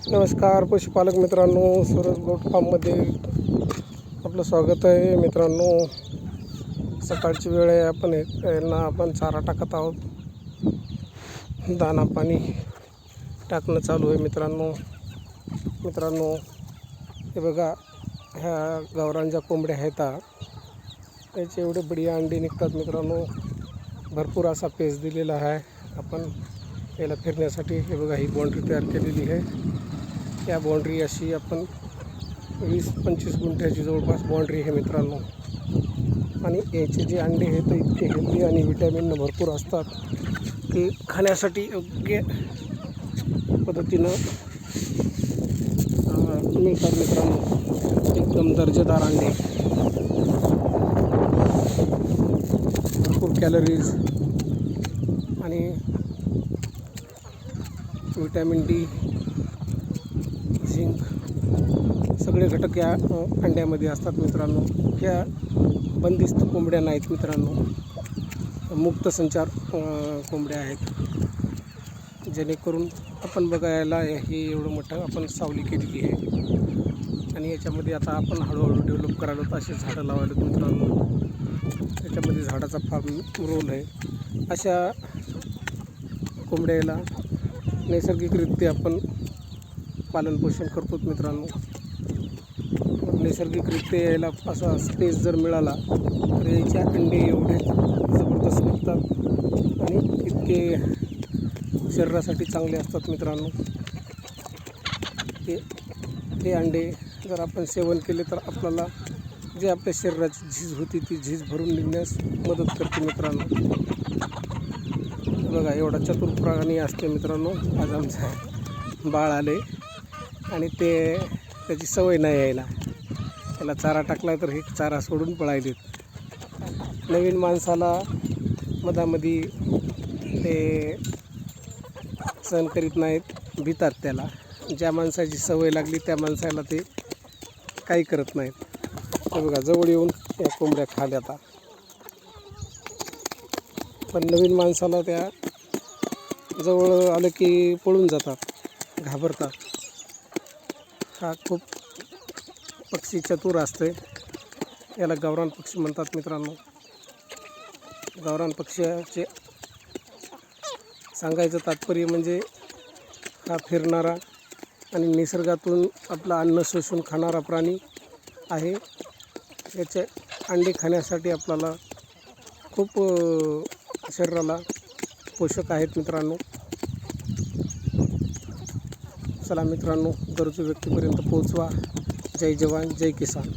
नमस्कार पशुपालक मित्रांनो, सूरज गोट फार्ममध्ये आपलं स्वागत आहे. मित्रांनो, सकाळची वेळ आहे. आपण चारा टाकत आहोत. दाना पाणी टाकणं चालू आहे. मित्रांनो हे बघा, ह्या गावरान ज्या कोंबड्या आहेत त्याचे एवढे बढिया अंडी निघतात. मित्रांनो, भरपूर असा पेस दिलेला आहे आपण याला फिरण्यासाठी. हे बघा, ही बाउंड्री तयार केलेली आहे. या बाउंड्री अशी आपण 20-25 गुंठ्याची जवळपास बाउंड्री आहे मित्रांनो. आणि याचे जे अंडे आहेत ते इतके हेल्दी आणि विटॅमिन भरपूर असतात की खाण्यासाठी योग्य पद्धतीनं मिळतात मित्रांनो. एकदम दर्जेदार अंडे, भरपूर कॅलरीज आणि विटॅमिन डी, झिंक सगळे घटक या अंड्यामध्ये असतात मित्रांनो. ह्या बंदिस्त कोंबड्या नाहीत मित्रांनो, मुक्त संचार कोंबड्या आहेत. जेणेकरून आपण बघायला हे एवढं मोठं आपण सावली केलेली आहे. आणि याच्यामध्ये आता आपण हळूहळू डेव्हलप करायला असे झाडं लावायला मित्रांनो. त्याच्यामध्ये झाडाचा फार रोल आहे. अशा कोंबड्याला नैसर्गिकरित्या आपण पालनपोषण करतो मित्रांनो. नैसर्गिकरित्या यायला असा स्पेस जर मिळाला तर याचे अंडे एवढे जबरदस्त निघतात आणि इतके शरीरासाठी चांगले असतात मित्रांनो. ते अंडे जर आपण सेवन केले तर आपल्याला जे आपल्या शरीराची झीज होती ती झीज भरून निघण्यास मदत करते मित्रांनो. बघा, एवढा चतुर प्राणी असते मित्रांनो. आज आमचं बाळ आले आणि त्याची सवय नाही यायला. त्याला चारा टाकला तर हे चारा सोडून पळायलेत. नवीन माणसाला मधामध्ये ते सहन करीत नाहीत, भितात त्याला. ज्या माणसाची सवय लागली त्या माणसाला ते काही करत नाहीत. तर बघा, जवळ येऊन या कोंबड्या खाल्या आता. पण नवीन माणसाला त्या जवळ आलं की पळून जातात, घाबरतात. हा खूप पक्षी चतुर असते. याला गावरान पक्षी म्हणतात मित्रांनो. गावरान पक्षाचे सांगायचं तात्पर्य म्हणजे हा फिरणारा आणि निसर्गातून आपलं अन्न शोषून खाणारा प्राणी आहे. याचे अंडे खाण्यासाठी आपल्याला खूप शरीराला पोषक आहेत मित्रांनो. चला मित्रांनो, गरजू व्यक्तीपर्यंत पोहोचवा. जय जवान, जय किसान.